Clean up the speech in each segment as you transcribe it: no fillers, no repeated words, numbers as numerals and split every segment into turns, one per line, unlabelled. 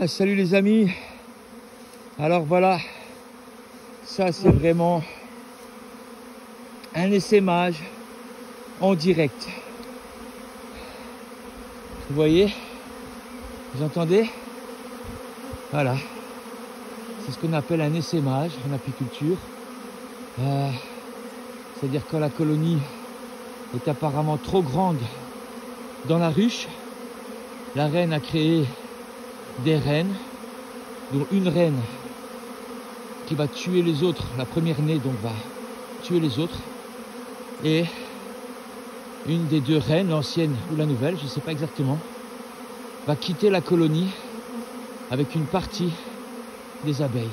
Salut les amis. Alors voilà, ça c'est vraiment un essaimage en direct. Vous voyez? Vous entendez? Voilà. C'est ce qu'on appelle un essaimage en apiculture. C'est-à-dire quand la colonie est apparemment trop grande dans la ruche, la reine a créé des reines, dont une reine qui va tuer les autres, la première née donc va tuer les autres, et une des deux reines, l'ancienne ou la nouvelle, je ne sais pas exactement, va quitter la colonie avec une partie des abeilles.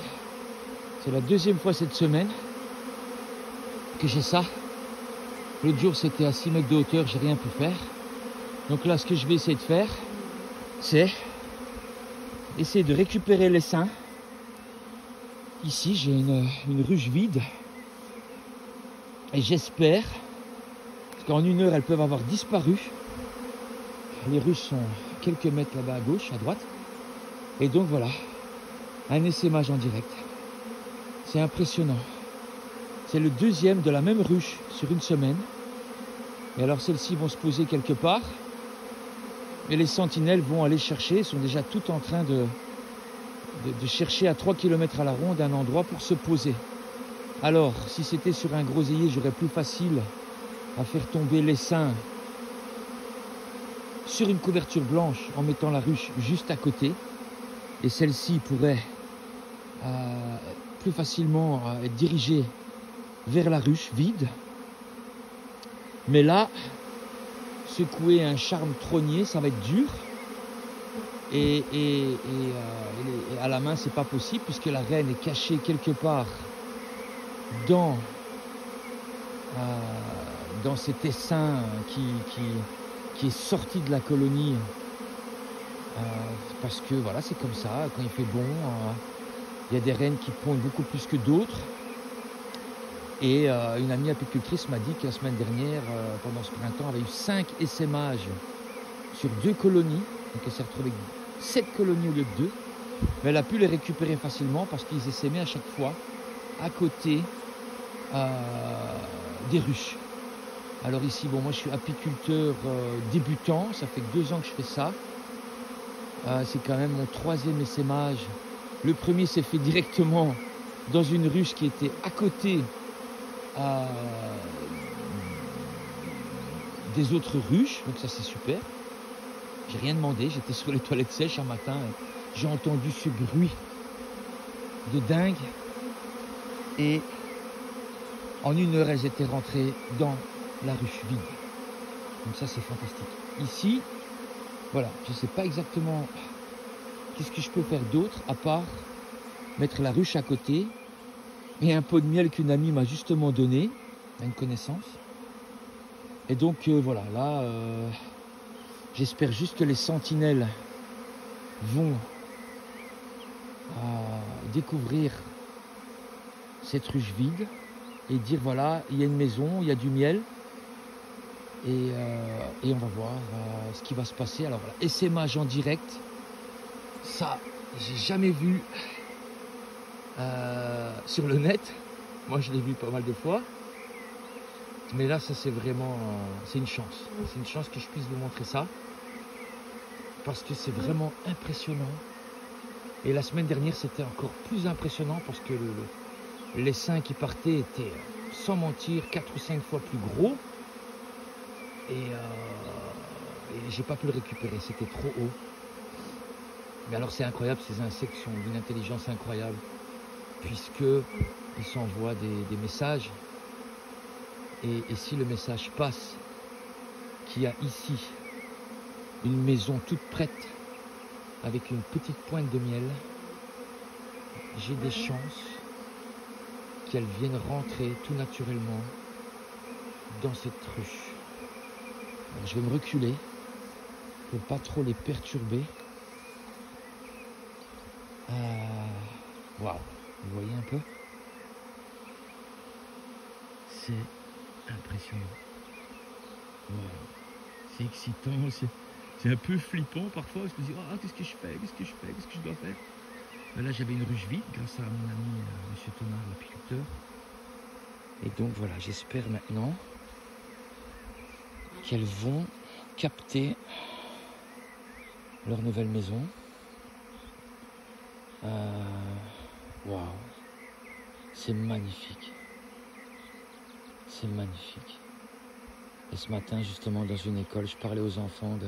C'est la deuxième fois cette semaine que j'ai ça. L'autre jour c'était à 6 mètres de hauteur, j'ai rien pu faire. Donc là ce que je vais essayer de faire, c'est essayer de récupérer l'essaim. Ici j'ai une ruche vide et j'espère, parce qu'en une heure elles peuvent avoir disparu. Les ruches sont quelques mètres là-bas à gauche, à droite, et donc voilà, un essaimage en direct. C'est impressionnant. C'est le deuxième de la même ruche sur une semaine. Et alors celles-ci vont se poser quelque part, et les sentinelles vont aller chercher, sont déjà toutes en train de chercher à 3 km à la ronde un endroit pour se poser. Alors, si c'était sur un groseillier, j'aurais plus facile à faire tomber l'essaim sur une couverture blanche en mettant la ruche juste à côté. Et celle-ci pourrait plus facilement être dirigée vers la ruche vide. Mais là, secouer un charme trônier, ça va être dur. Et à la main, c'est pas possible puisque la reine est cachée quelque part dans cet essaim qui est sorti de la colonie. Parce que voilà, c'est comme ça, quand il fait bon, il y a des reines qui pondent beaucoup plus que d'autres. Et une amie apicultrice m'a dit que la semaine dernière, pendant ce printemps, elle avait eu 5 essaimages sur 2 colonies. Donc elle s'est retrouvée avec 7 colonies au lieu de 2. Mais elle a pu les récupérer facilement parce qu'ils essaimaient à chaque fois à côté des ruches. Alors ici, bon, moi je suis apiculteur débutant, ça fait que 2 ans que je fais ça. C'est quand même mon 3e essaimage. Le premier s'est fait directement dans une ruche qui était à côté des autres ruches, donc ça c'est super. J'ai rien demandé, j'étais sur les toilettes sèches un matin, j'ai entendu ce bruit de dingue et en une heure elles étaient rentrées dans la ruche vide. Donc ça c'est fantastique. Ici, voilà, je ne sais pas exactement qu'est-ce que je peux faire d'autre à part mettre la ruche à côté et un pot de miel qu'une amie m'a justement donné à une connaissance. Et donc voilà, là j'espère juste que les sentinelles vont découvrir cette ruche vide et dire voilà, il y a une maison, il y a du miel et on va voir ce qui va se passer. Alors voilà, essaimage en direct, ça j'ai jamais vu sur le net. Moi je l'ai vu pas mal de fois, mais là ça c'est vraiment c'est une chance que je puisse vous montrer ça parce que c'est vraiment impressionnant. Et la semaine dernière c'était encore plus impressionnant parce que l'essaim qui partait était sans mentir 4 ou 5 fois plus gros et j'ai pas pu le récupérer, c'était trop haut. Mais alors c'est incroyable, ces insectes sont d'une intelligence incroyable puisqu'ils s'envoient des messages et si le message passe qu'il y a ici une maison toute prête avec une petite pointe de miel, j'ai des chances qu'elles viennent rentrer tout naturellement dans cette ruche. Alors, je vais me reculer pour pas trop les perturber. Waouh, vous voyez un peu? C'est impressionnant. Wow. C'est excitant, C'est un peu flippant parfois, je me dis, ah, qu'est-ce que je fais, qu'est-ce que je fais, qu'est-ce que je dois faire. Mais là, j'avais une ruche vide grâce à mon ami Monsieur Thomas, l'apiculteur. Et donc voilà, j'espère maintenant qu'elles vont capter leur nouvelle maison. Waouh, c'est magnifique. C'est magnifique. Et ce matin, justement, dans une école, je parlais aux enfants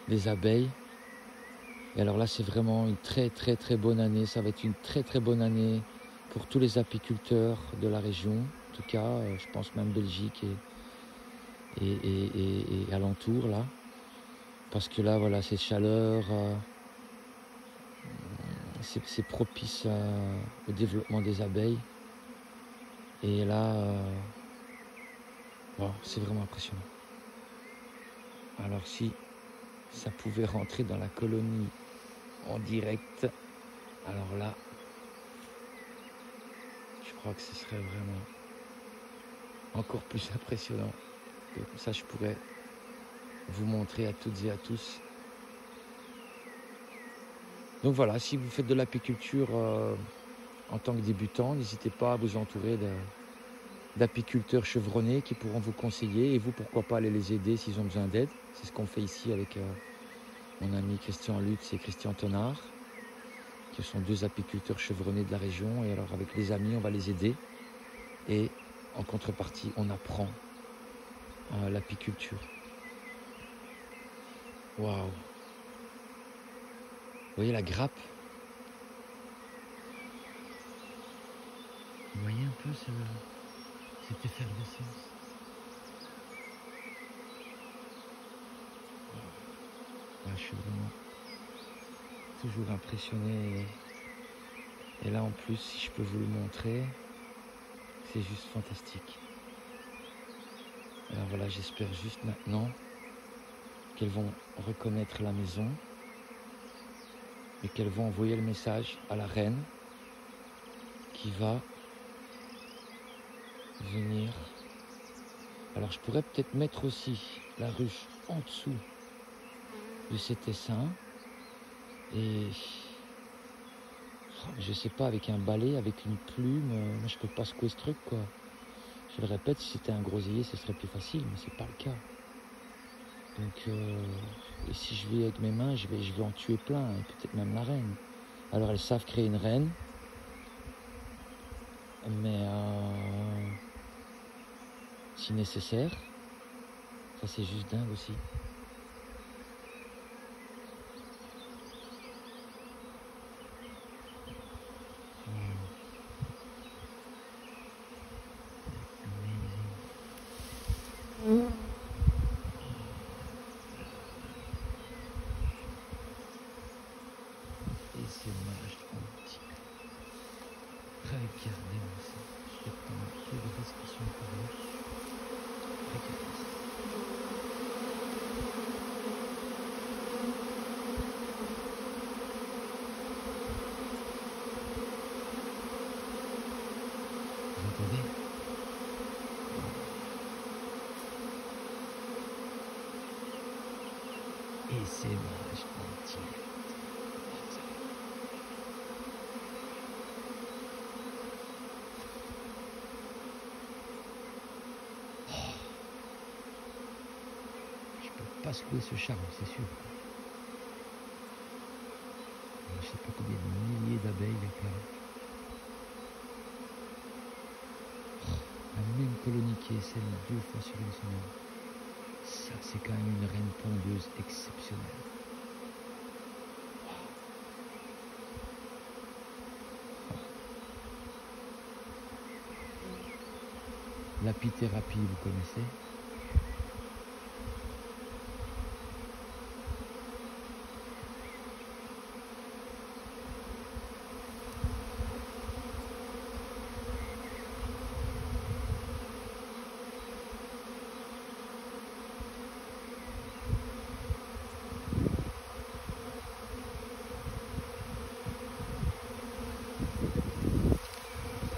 des abeilles. Et alors là, c'est vraiment une très très très bonne année. Ça va être une très très bonne année pour tous les apiculteurs de la région. En tout cas, je pense même Belgique et alentour là. Parce que là, voilà, cette chaleur, c'est propice au développement des abeilles. Et là, wow, c'est vraiment impressionnant. Alors si ça pouvait rentrer dans la colonie en direct, alors là, je crois que ce serait vraiment encore plus impressionnant. Et comme ça, je pourrais vous montrer à toutes et à tous. Donc voilà, si vous faites de l'apiculture en tant que débutant, n'hésitez pas à vous entourer d'apiculteurs chevronnés qui pourront vous conseiller, et vous, pourquoi pas aller les aider s'ils ont besoin d'aide. C'est ce qu'on fait ici avec mon ami Christian Lutz et Christian Tonard, qui sont deux apiculteurs chevronnés de la région. Et alors avec les amis, on va les aider, et en contrepartie, on apprend l'apiculture. Waouh! Vous voyez la grappe? Vous voyez un peu cette effervescence? Ouais, je suis vraiment toujours impressionné. Et là en plus, si je peux vous le montrer, c'est juste fantastique. Alors voilà, j'espère juste maintenant qu'elles vont reconnaître la maison et qu'elles vont envoyer le message à la reine qui va venir. Alors je pourrais peut-être mettre aussi la ruche en dessous de cet essaim, et je sais pas, avec un balai, avec une plume, moi je peux pas secouer ce truc quoi. Je le répète, si c'était un groseillier ce serait plus facile, mais c'est pas le cas. Donc et si je vais avec mes mains, je vais en tuer plein, et peut-être même la reine. Alors elles savent créer une reine, mais si nécessaire, ça c'est juste dingue aussi. Et c'est mage anti. Regardez-moi ça. Je vais prendre quelques discussions par là. Regardez ça. Vous entendez? Et c'est mage anti. Pas secouer ce charme, c'est sûr. Je sais pas combien de milliers d'abeilles il y a là. La même colonie qui est celle 2 fois sur une semaine. Ça, c'est quand même une reine pondeuse exceptionnelle. L'apithérapie, vous connaissez?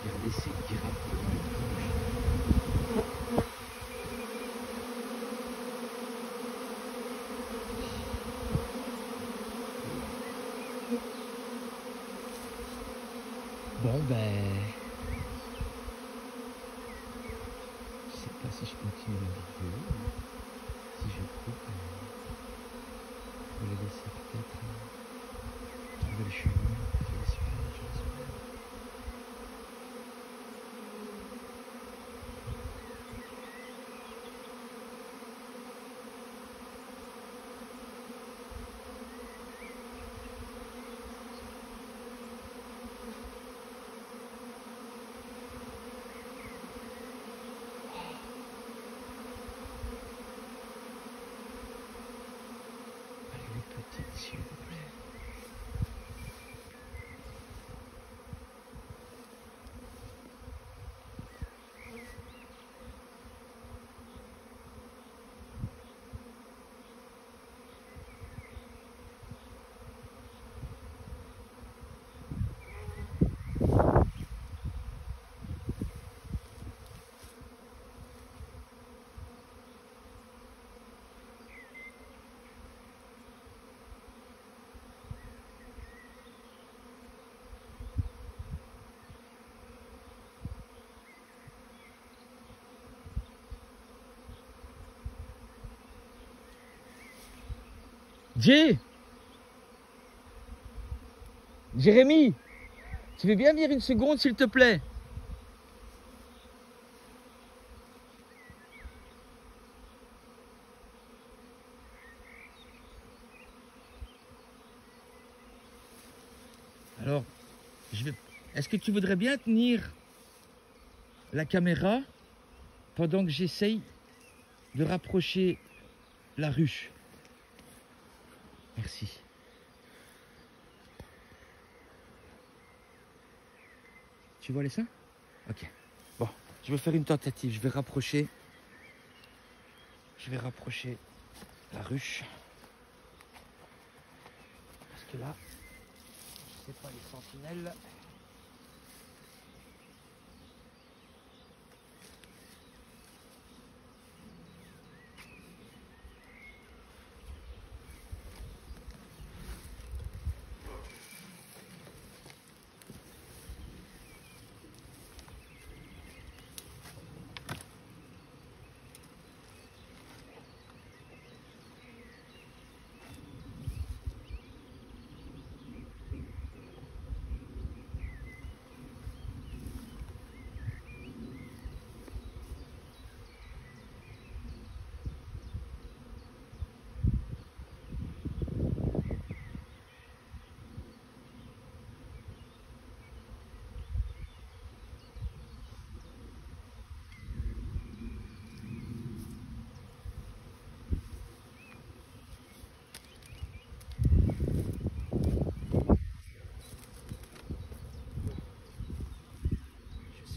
Regardez ces grappes. Bon, ben... Je sais pas si je continue la vidéo, ou si je coupe, pour les laisser peut-être trouver le chemin, j'espère. Petite, s'il vous plaît. Jay, Jérémy, tu veux bien venir une seconde s'il te plaît? Alors, est-ce que tu voudrais bien tenir la caméra pendant que j'essaye de rapprocher la ruche? Merci. Tu vois les seins? Ok. Bon, je vais faire une tentative. Je vais rapprocher la ruche. Parce que là, c'est pas les sentinelles.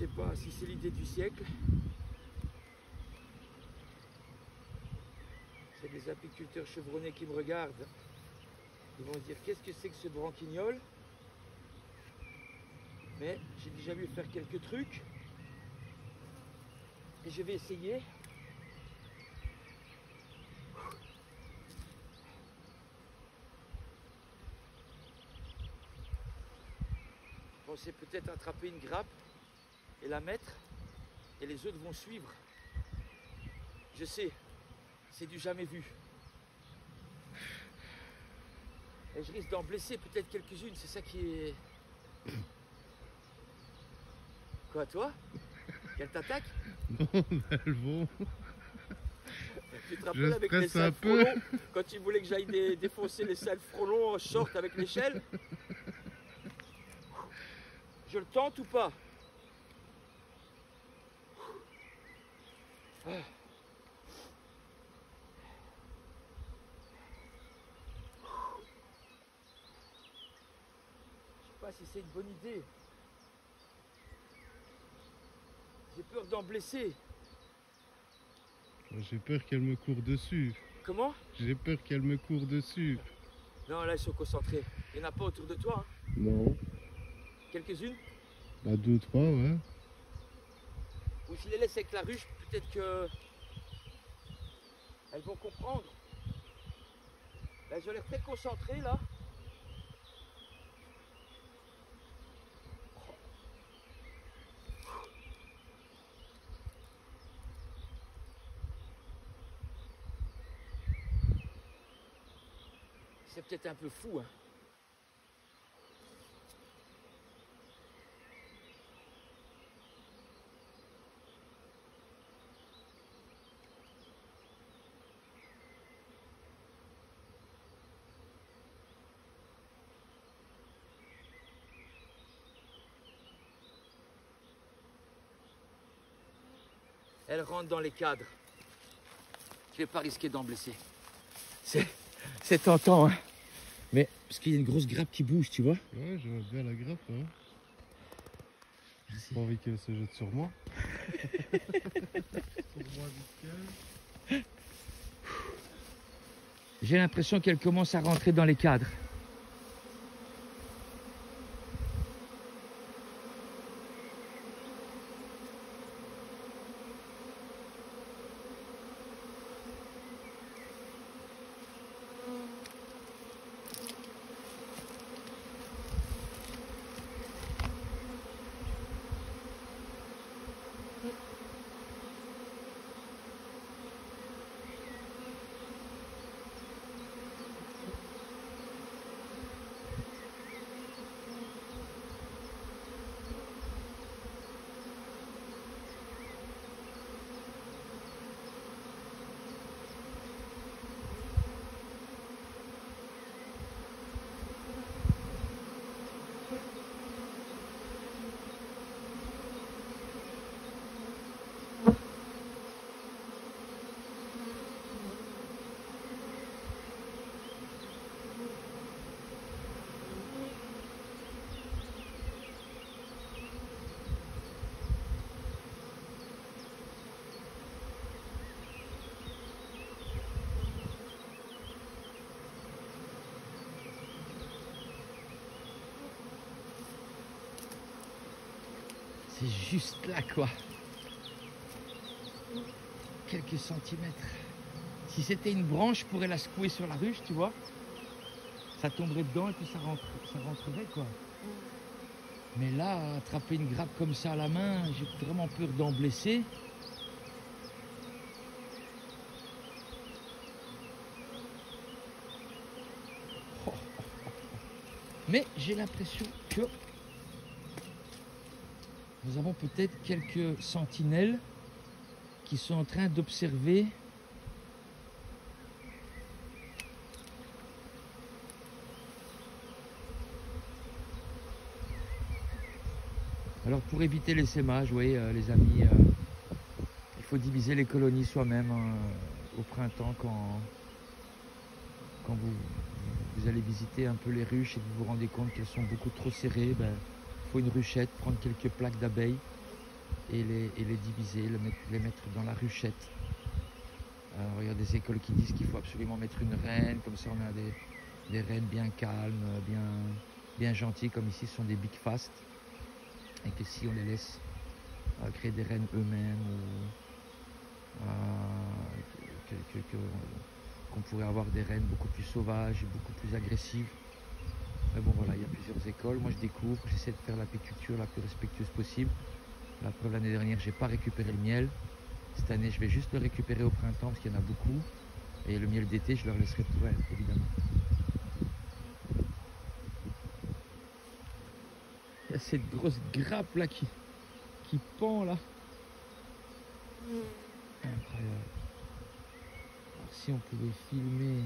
Je sais pas si c'est l'idée du siècle. C'est des apiculteurs chevronnés qui me regardent. Ils vont se dire qu'est-ce que c'est que ce branquignol? Mais j'ai déjà vu faire quelques trucs. Et je vais essayer. Je pensais peut-être attraper une grappe et la mettre, et les autres vont suivre. Je sais, c'est du jamais vu. Et je risque d'en blesser peut-être quelques-unes, c'est ça qui est... Quoi, toi? Qu'elles t'attaquent?
Non, elles vont.
Tu te rappelles avec les sales frelons, quand tu voulais que j'aille défoncer les sales frelons en short avec l'échelle? Je le tente ou pas? Je sais pas si c'est une bonne idée. J'ai peur d'en blesser.
J'ai peur qu'elle me court dessus.
Comment?
J'ai peur qu'elle me court dessus.
Non, là, ils sont concentrés. Il n'y en a pas autour de toi, hein?
Non.
Quelques-unes?
Bah 2, 3, ouais.
Ou je les laisse avec la ruche, peut-être que... elles vont comprendre. Là, je l'air très concentré, là. C'est peut-être un peu fou, hein. Elle rentre dans les cadres. Je vais pas risquer d'en blesser. C'est tentant, hein. Mais parce qu'il y a une grosse grappe qui bouge, tu vois.
Ouais, je vois bien la grappe, hein.
Merci.
J'ai pas envie qu'elle se jette sur moi. Sur moi, vite.
J'ai l'impression qu'elle commence à rentrer dans les cadres. C'est juste là, quoi. Quelques centimètres. Si c'était une branche, je pourrais la secouer sur la ruche, tu vois. Ça tomberait dedans et puis ça rentrerait, quoi. Mais là, attraper une grappe comme ça à la main, j'ai vraiment peur d'en blesser. Mais j'ai l'impression que nous avons peut-être quelques sentinelles qui sont en train d'observer alors pour éviter l'essaimage, vous voyez les amis, il faut diviser les colonies soi-même au printemps quand vous allez visiter un peu les ruches et que vous vous rendez compte qu'elles sont beaucoup trop serrées. Il faut une ruchette, prendre quelques plaques d'abeilles et les diviser, les mettre dans la ruchette. Alors, il y a des écoles qui disent qu'il faut absolument mettre une reine, comme ça on a des reines bien calmes, bien gentilles, comme ici ce sont des big fast. Et que si on les laisse créer des reines eux-mêmes, qu'on pourrait avoir des reines beaucoup plus sauvages et beaucoup plus agressives. Mais bon voilà, il y a plusieurs écoles. Moi je découvre, j'essaie de faire l'apiculture la plus respectueuse possible. La preuve, l'année dernière, j'ai pas récupéré le miel. Cette année, je vais juste le récupérer au printemps parce qu'il y en a beaucoup. Et le miel d'été, je leur laisserai pour elles, évidemment. Il y a cette grosse grappe là qui pend là. Incroyable. Alors, si on pouvait filmer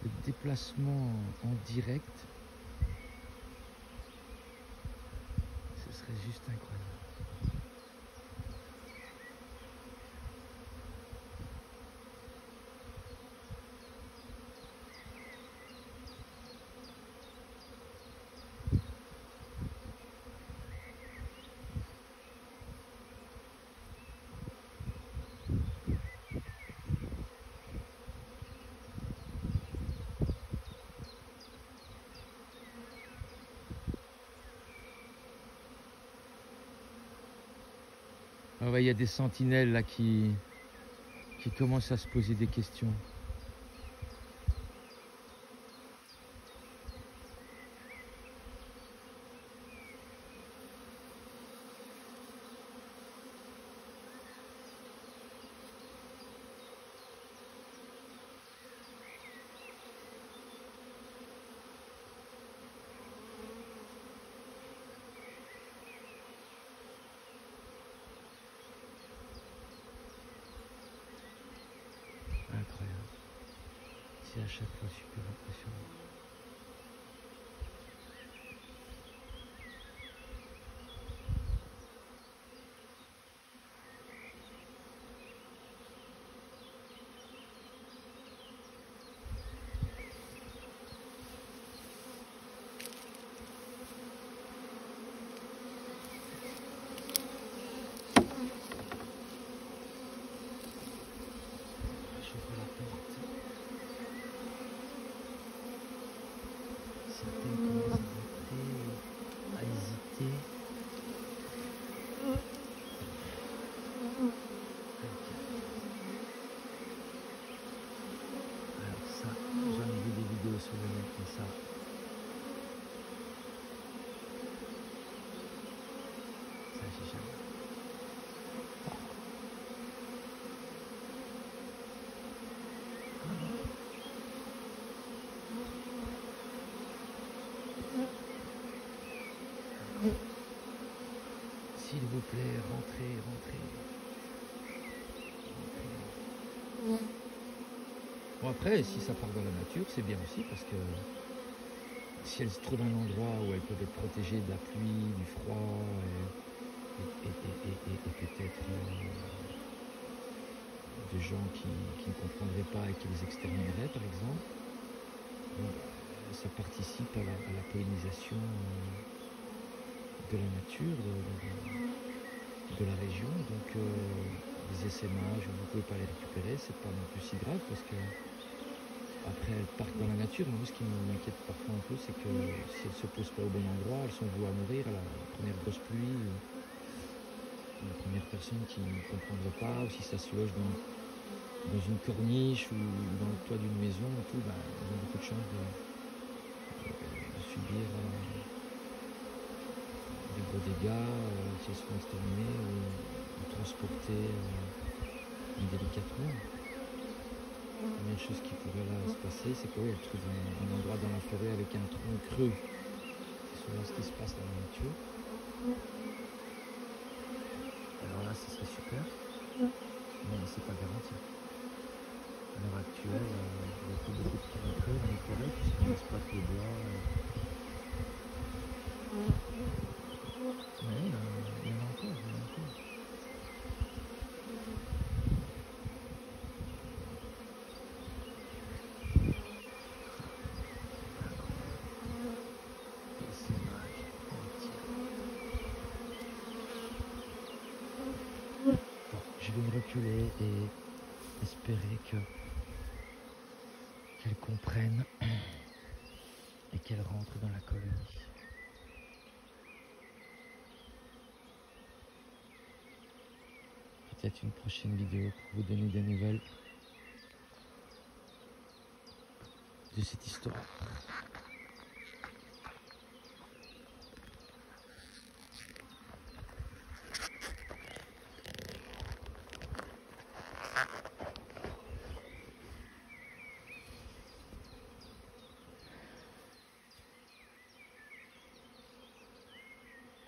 le déplacement en direct, ce serait juste incroyable. Ah ouais, il y a des sentinelles là qui commencent à se poser des questions. C'est à chaque fois super impressionnant. J'ouvre la porte. Certaines commencent à rentrer, à hésiter. Alors ça, j'en ai vu des vidéos sur le net, mais ça, j'ai jamais. S'il vous plaît, rentrez, rentrez. Bon après, si ça part dans la nature, c'est bien aussi parce que si elles se trouvent un endroit où elles peuvent être protégées de la pluie, du froid et peut-être de gens qui ne comprendraient pas et qui les extermineraient par exemple, bon, ça participe à la pollinisation de la nature, de la région. Donc les essaimages, vous ne pouvez pas les récupérer, c'est pas non plus si grave parce que après elles partent dans la nature. Mais moi, ce qui m'inquiète parfois un peu, c'est que si elles ne se posent pas au bon endroit, elles sont vouées à mourir à la première grosse pluie, la première personne qui ne comprendrait pas, ou si ça se loge dans une corniche ou dans le toit d'une maison et tout, ben, elles ont beaucoup de chances de subir des gros dégâts, si elles se font exterminer ou transporter indélicatement. La première chose qui pourrait là se passer, c'est qu'elles trouvent un endroit dans la forêt avec un tronc creux. C'est souvent ce qui se passe dans la nature. Alors là, ce serait super, mais c'est pas garanti. À l'heure actuelle, il y a plus beaucoup de troncs creux dans les forêts puisqu'on exploite le bois. Mais il y en a encore, il y en a encore. Bon, je vais me reculer et espérer qu'elle comprenne et qu'elle rentre dans la colonie. Peut-être une prochaine vidéo pour vous donner des nouvelles de cette histoire.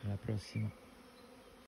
À la prossima.